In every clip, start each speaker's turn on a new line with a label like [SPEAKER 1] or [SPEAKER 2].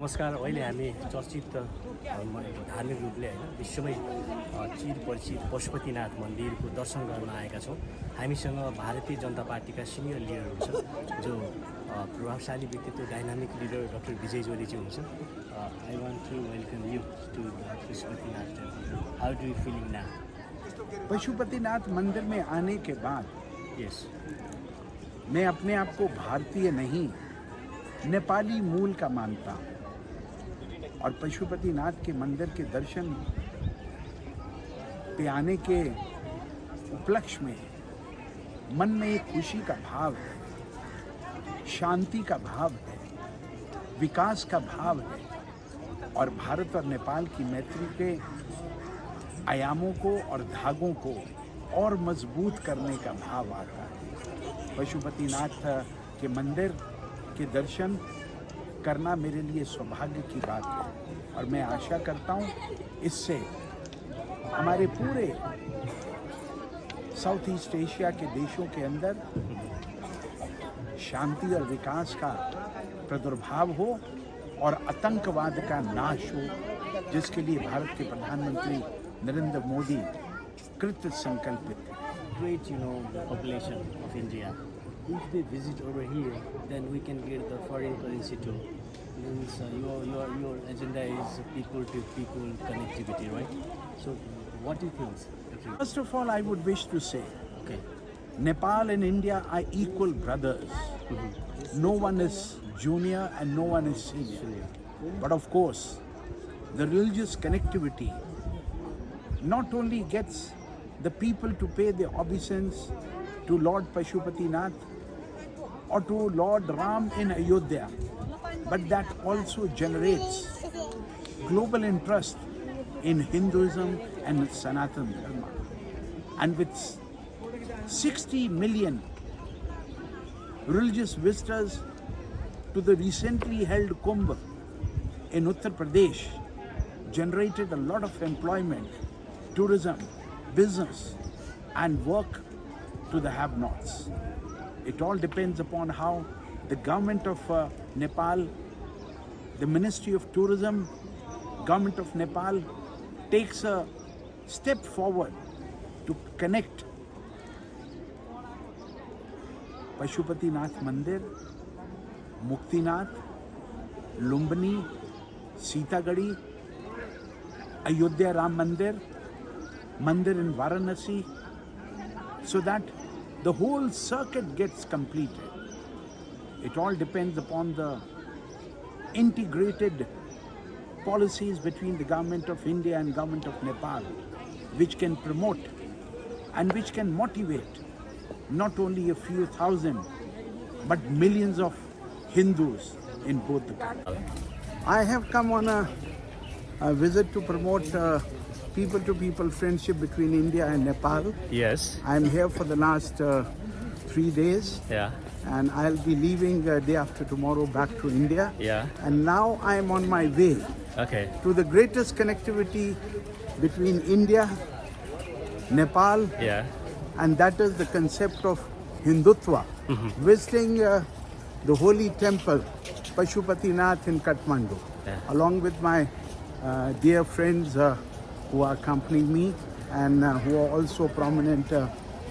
[SPEAKER 1] नमस्कार। अहिले हामी चर्चित धार्मिक रूपले होइन विश्वमै चिरपरिचित पशुपतिनाथ मन्दिरको दर्शन गर्न आएका छौँ। हामीसँग भारतीय जनता पार्टीका सिनियर लिडरहरू छन्, जो प्रभावशाली व्यक्तित्व डाइनामिक लिडर डाक्टर विजय जोलीजी हुनुहुन्छ। I want to welcome you to Pashupatinath temple. How do you feeling now?
[SPEAKER 2] Pashupatinath मंदिर में आने के बाद
[SPEAKER 1] यस,
[SPEAKER 2] मैं अपने आप को भारतीय नहीं नेपाली मूल का मानता हूँ और पशुपतिनाथ के मंदिर के दर्शन पे आने के उपलक्ष्य में मन में एक खुशी का भाव है, शांति का भाव है, विकास का भाव है और भारत और नेपाल की मैत्री के आयामों को और धागों को और मजबूत करने का भाव आता है। पशुपतिनाथ के मंदिर के दर्शन करना मेरे लिए सौभाग्य की बात है और मैं आशा करता हूँ इससे हमारे पूरे साउथ ईस्ट एशिया के देशों के अंदर शांति और विकास का प्रादुर्भाव हो और आतंकवाद का नाश हो, जिसके लिए भारत के प्रधानमंत्री नरेंद्र मोदी कृत संकल्पित है।
[SPEAKER 1] great, the population of India. If they visit over here, then we can get the foreign currency too. Means your agenda is people to people connectivity, right? So, what do you think?
[SPEAKER 2] First of all, I would wish to say,
[SPEAKER 1] Okay.
[SPEAKER 2] Nepal and India are equal brothers. No one is junior and no one is senior. But of course, the religious connectivity not only gets the people to pay their obeisance to Lord Pashupatinath or to Lord Ram in Ayodhya, but that also generates global interest in Hinduism and Sanatana Dharma. And with 60 million religious visitors to the recently held Kumbh in Uttar Pradesh, generated a lot of employment, tourism, business and work to the have-nots. It all depends upon how the government of Nepal, the Ministry of Tourism, government of Nepal takes a step forward to connect Pashupatinath Mandir, Muktinath, Lumbini, Sitagadi, Ayodhya Ram Mandir, Mandir in Varanasi, so that the whole circuit gets completed. It all depends upon the integrated policies between the government of India and government of Nepal, which can promote and which can motivate not only a few thousand, but millions of Hindus in both the countries. I have come on a visit to promote people-to-people friendship between India and Nepal.
[SPEAKER 1] Yes.
[SPEAKER 2] I'm here for the last 3 days.
[SPEAKER 1] Yeah.
[SPEAKER 2] And I'll be leaving day after tomorrow back to India.
[SPEAKER 1] Yeah.
[SPEAKER 2] And now I'm on my way
[SPEAKER 1] Okay.
[SPEAKER 2] to the greatest connectivity between India, Nepal,
[SPEAKER 1] Yeah.
[SPEAKER 2] and that is the concept of Hindutva. Visiting the holy temple, Pashupatinath in Kathmandu,
[SPEAKER 1] Yeah.
[SPEAKER 2] along with my dear friends who are accompanying me and who are also prominent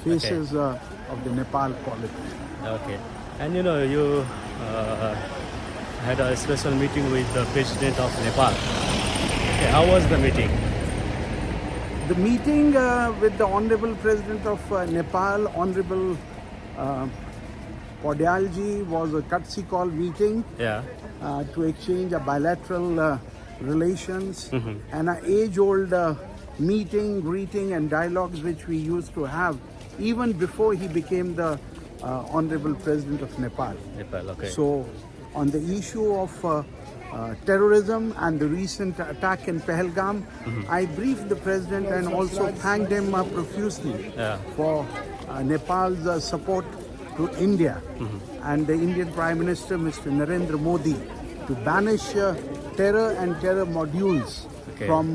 [SPEAKER 2] faces of the Nepal politics.
[SPEAKER 1] Okay. And you had a special meeting with the President of Nepal. Okay, how was the meeting?
[SPEAKER 2] The meeting with the Honorable President of Nepal, Honorable Paudyalji, was a courtesy call meeting
[SPEAKER 1] Yeah.
[SPEAKER 2] to exchange a bilateral relations and an age-old meeting, greeting and dialogues which we used to have even before he became the Honorable President of Nepal.
[SPEAKER 1] Nepal, okay.
[SPEAKER 2] So on the issue of terrorism and the recent attack in Pahalgam, I briefed the President and also thanked him profusely
[SPEAKER 1] Yeah.
[SPEAKER 2] for Nepal's support to India and the Indian Prime Minister Mr. Narendra Modi to banish terror and terror modules
[SPEAKER 1] Okay.
[SPEAKER 2] from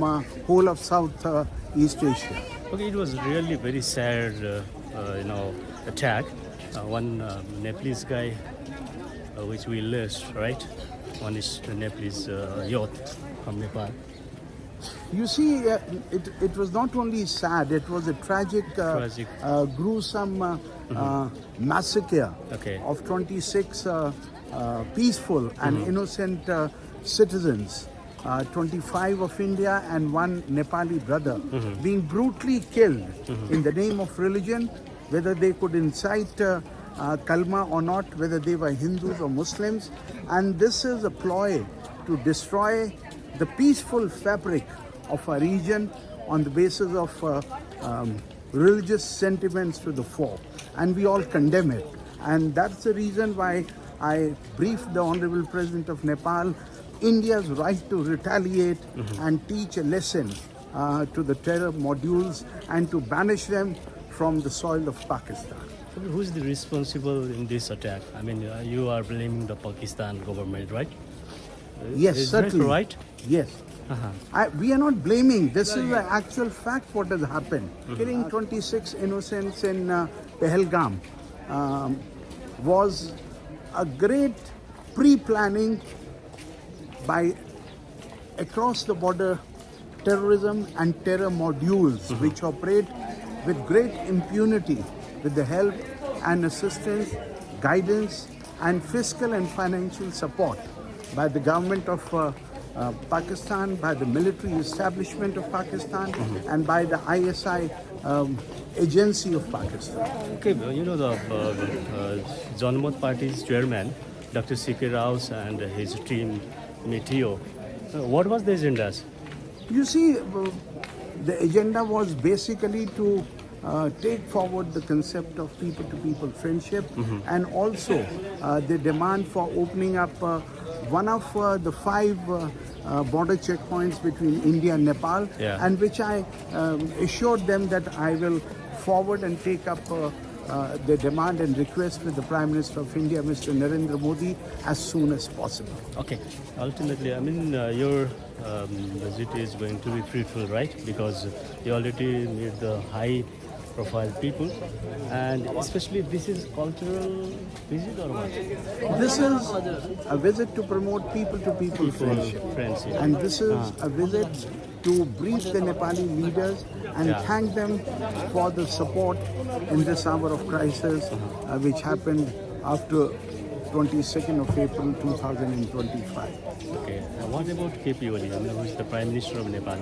[SPEAKER 2] whole of South East Asia.
[SPEAKER 1] Okay, it was really very sad, attack. One Nepalese guy, which we lost, right? one is the Nepalese youth from Nepal.
[SPEAKER 2] You see, it was not only sad, it was a tragic,
[SPEAKER 1] Tragic.
[SPEAKER 2] gruesome massacre
[SPEAKER 1] Okay.
[SPEAKER 2] of 26 peaceful and innocent citizens, 25 of India and one Nepali brother, being brutally killed in the name of religion, whether they could incite kalma or not, whether they were Hindus or Muslims. And this is a ploy to destroy the peaceful fabric of our region on the basis of religious sentiments to the fore. And we all condemn it. And that's the reason why I briefed the Honorable President of Nepal India's right to retaliate and teach a lesson to the terror modules and to banish them from the soil of Pakistan.
[SPEAKER 1] Who is the responsible in this attack? I mean, you are blaming the Pakistan government, right?
[SPEAKER 2] Yes,
[SPEAKER 1] Is that
[SPEAKER 2] certainly.
[SPEAKER 1] right?
[SPEAKER 2] Yes.
[SPEAKER 1] Uh-huh.
[SPEAKER 2] We are not blaming. This is the actual fact what has happened. Killing 26 innocents in Pahalgam was a great pre-planning by across the border terrorism and terror modules which operate with great impunity with the help and assistance, guidance and fiscal and financial support by the government of Pakistan, by the military establishment of Pakistan and by the ISI agency of Pakistan.
[SPEAKER 1] Okay, well, you know the Janmat Party's chairman, Dr. C.K. Rao and his team, Meteo. What was the agendas?
[SPEAKER 2] You see, the agenda was basically to take forward the concept of people-to-people friendship and also the demand for opening up one of the 5 border checkpoints between India and Nepal, and which I assured them that I will forward and take up the demand and request with the Prime Minister of India, Mr. Narendra Modi, as soon as possible.
[SPEAKER 1] Okay, ultimately, I mean, your visit is going to be fruitful, right? Because you already meet the high-profile people, and especially this is cultural visit or what?
[SPEAKER 2] This is a visit to promote people-to-people friendship.
[SPEAKER 1] Friends, yeah.
[SPEAKER 2] And this is a visit to brief the Nepali leaders and thank them for the support in this hour of crisis which happened after 22nd of April 2025.
[SPEAKER 1] Okay, and what about KP Oli? I mean, who is the Prime Minister of Nepal?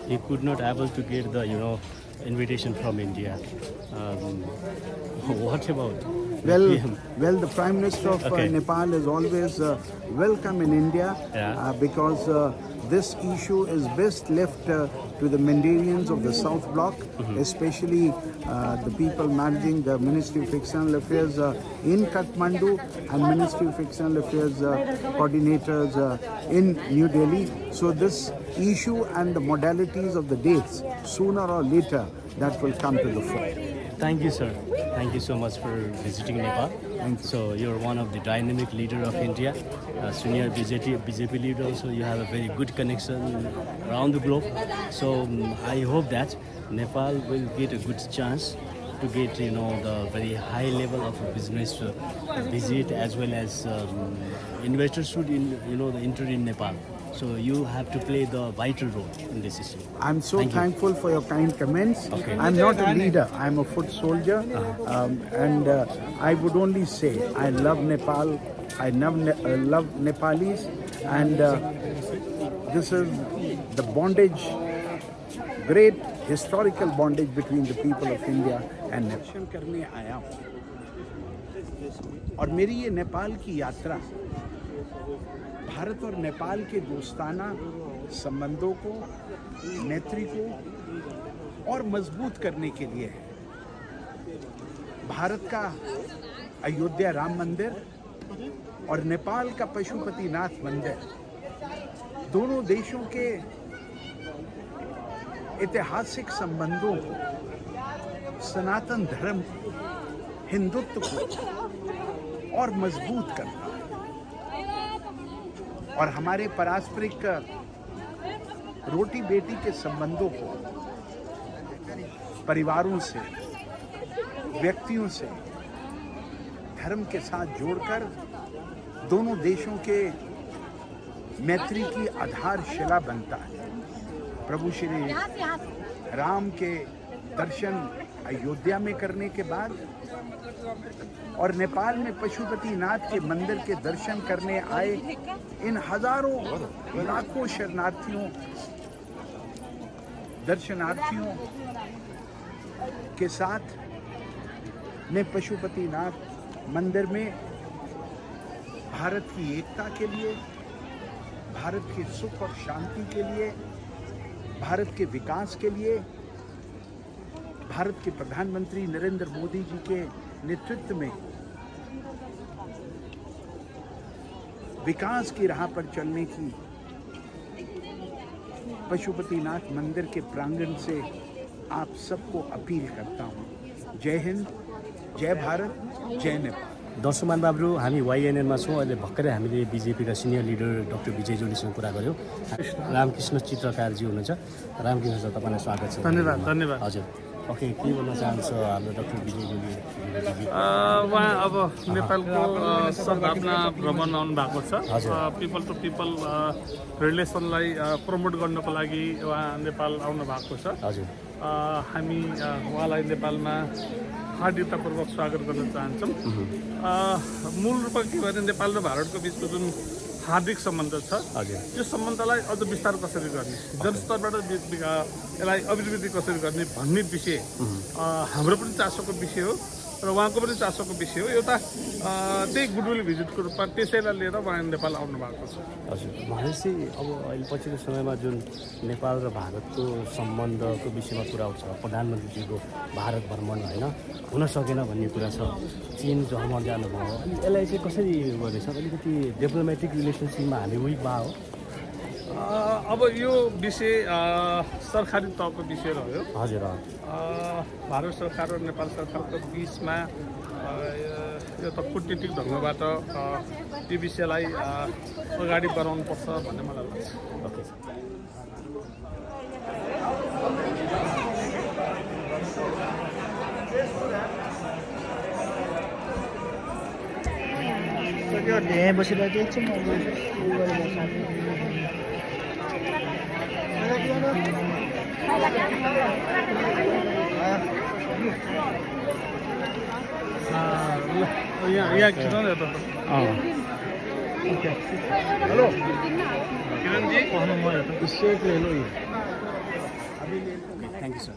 [SPEAKER 1] He could not able to get the, invitation from India. What about PM?
[SPEAKER 2] Well, the Prime Minister of Nepal is always welcome in India because this issue is best left to the Mandarins of the South Bloc, especially the people managing the Ministry of External Affairs in Kathmandu and Ministry of External Affairs coordinators in New Delhi. So this issue and the modalities of the dates, sooner or later, that will come to the fore.
[SPEAKER 1] Thank you, sir. Thank you so much for visiting Nepal.
[SPEAKER 2] Thank you.
[SPEAKER 1] So you're one of the dynamic leader of India, senior BJP leader. Also, you have a very good connection around the globe. So I hope that Nepal will get a good chance to get the very high level of business visit, as well as investors should enter in Nepal. So you have to play the vital role in this issue.
[SPEAKER 2] I'm so
[SPEAKER 1] Thank you.
[SPEAKER 2] thankful for your kind comments.
[SPEAKER 1] Okay.
[SPEAKER 2] I'm not a leader, I'm a foot soldier. And I would only say I love Nepal, I love Nepalis, and this is the bondage, great historical bondage between the people of India and Nepal. करने आया हूँ और मेरी ये नेपाल की यात्रा भारत और नेपाल के दोस्ताना संबंधों को, मैत्री को और मजबूत करने के लिए है। भारत का अयोध्या राम मंदिर और नेपाल का पशुपतिनाथ मंदिर दोनों देशों के ऐतिहासिक संबंधों को, सनातन धर्म को, हिंदुत्व को और मजबूत करता है और हमारे पारस्परिक रोटी बेटी के संबंधों को परिवारों से, व्यक्तियों से, धर्म के साथ जोड़कर दोनों देशों के मैत्री की आधारशिला बनता है। प्रभु श्री राम के दर्शन अयोध्या में करने के बाद और नेपाल में पशुपतिनाथ के मंदिर के दर्शन करने आए इन हजारों लाखों शरणार्थियों दर्शनार्थियों के साथ मैं पशुपतिनाथ मंदिर में भारत की एकता के लिए, भारत के सुख और शांति के लिए, भारत के विकास के लिए, भारत के प्रधानमंत्री नरेंद्र मोदी जी के नेतृत्व में विकास की राह पर चलने की पशुपतिनाथ मंदिर के प्रांगण से आप सबको अपील करता हूँ। जय हिंद, जय भारत, जय नेपाल।
[SPEAKER 1] दर्शक महानुभावहरू, हामी वाइएनएनमा छौँ। अहिले भर्खरै हामीले बिजेपीका सिनियर लिडर डाक्टर विजय जोलीसँग कुरा गऱ्यौँ। रामकृष्ण चित्रकारजी हुनुहुन्छ। रामकृष्ण सर, तपाईँलाई स्वागत छ।
[SPEAKER 3] धन्यवाद।
[SPEAKER 1] हजुर, ओके, के भन्न चाहन्छ हाम्रो डाक्टर विजय जोली?
[SPEAKER 3] उहाँ अब नेपालको सद्भावना भ्रमण आउनु भएको छ। पिपल टु पिपल रिलेसनलाई प्रमोट गर्नको लागि उहाँ नेपाल आउनु भएको छ।
[SPEAKER 1] हजुर,
[SPEAKER 3] हामी उहाँलाई नेपालमा हार्दिकतापूर्वक स्वागत गर्न चाहन्छौँ। मूल रूपमा के भने नेपाल र भारतको बिचको जुन हार्दिक सम्बन्ध छ, यो सम्बन्धलाई अझ विस्तार कसरी गर्ने, जनस्तरबाट यसलाई अभिवृद्धि कसरी गर्ने भन्ने विषय हाम्रो पनि चासोको विषय हो र उहाँको पनि चासोको विषय हो। एउटा त्यही गुडविल भिजिटको रूपमा त्यसैलाई लिएर उहाँ नेपाल आउनु भएको छ।
[SPEAKER 1] हजुर, भनेपछि अब अहिले पछिल्लो समयमा जुन नेपाल र भारतको सम्बन्धको विषयमा कुरा आउँछ, प्रधानमन्त्रीजीको भारत भ्रमण होइन हुन सकेन भन्ने कुरा छ, चीन जर्मन जानुभयो, अनि यसलाई चाहिँ कसरी गर्नेछ? अलिकति डिप्लोमेटिक रिलेसनसिपमा हामी विक भयो।
[SPEAKER 3] अब यो विषय सरकारी तहको विषय रह्यो।
[SPEAKER 1] हजुर,
[SPEAKER 3] भारत सरकार र नेपाल सरकारको बिचमा यो त कूटनीतिक ढङ्गबाट यो विषयलाई अगाडि बढाउनुपर्छ भन्ने मलाई लाग्छ।
[SPEAKER 1] ओके,
[SPEAKER 4] यहाँ बसिरहेको एकछिन
[SPEAKER 3] यहाँ किन hello Kiran ji,
[SPEAKER 1] thank you sir.